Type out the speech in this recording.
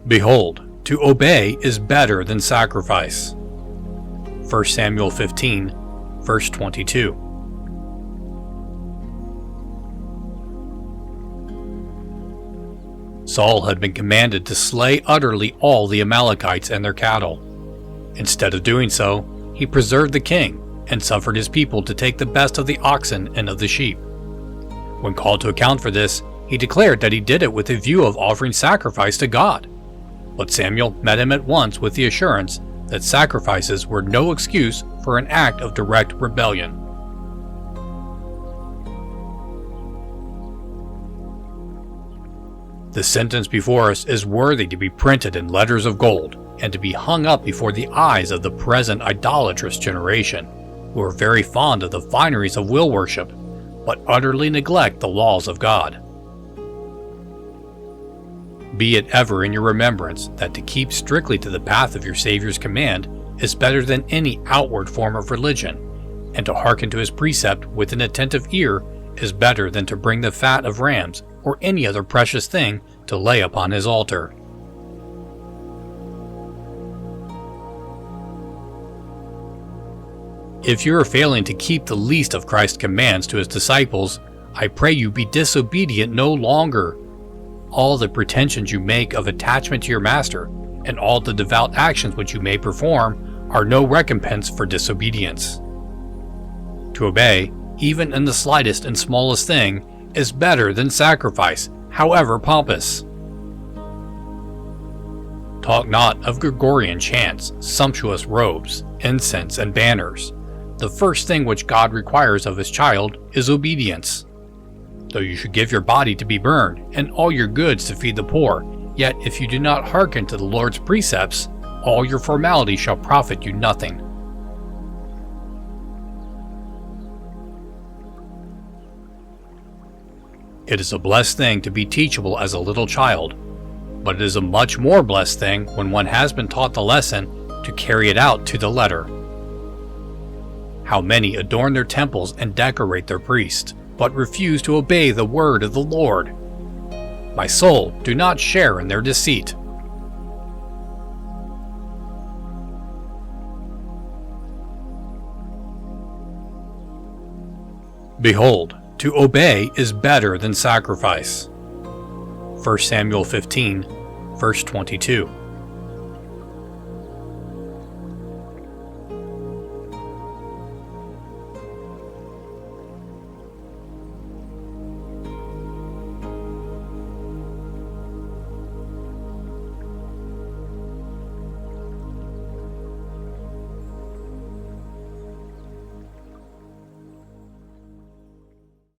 Behold, to obey is better than sacrifice. 1 Samuel 15, verse 22. Saul had been commanded to slay utterly all the Amalekites and their cattle. Instead of doing so, he preserved the king and suffered his people to take the best of the oxen and of the sheep. When called to account for this, he declared that he did it with a view of offering sacrifice to God. But Samuel met him at once with the assurance that sacrifices were no excuse for an act of direct rebellion. The sentence before us is worthy to be printed in letters of gold and to be hung up before the eyes of the present idolatrous generation, who are very fond of the fineries of will worship, but utterly neglect the laws of God. Be it ever in your remembrance that to keep strictly to the path of your Savior's command is better than any outward form of religion, and to hearken to his precept with an attentive ear is better than to bring the fat of rams or any other precious thing to lay upon his altar. If you are failing to keep the least of Christ's commands to his disciples, I pray you be disobedient no longer. All the pretensions you make of attachment to your master, and all the devout actions which you may perform, are no recompense for disobedience. To obey, even in the slightest and smallest thing, is better than sacrifice, however pompous. Talk not of Gregorian chants, sumptuous robes, incense, and banners. The first thing which God requires of his child is obedience. Though you should give your body to be burned, and all your goods to feed the poor, yet if you do not hearken to the Lord's precepts, all your formality shall profit you nothing. It is a blessed thing to be teachable as a little child, but it is a much more blessed thing when one has been taught the lesson to carry it out to the letter. How many adorn their temples and decorate their priests, but refuse to obey the word of the Lord. My soul, do not share in their deceit. Behold, to obey is better than sacrifice. 1 Samuel 15, verse 22.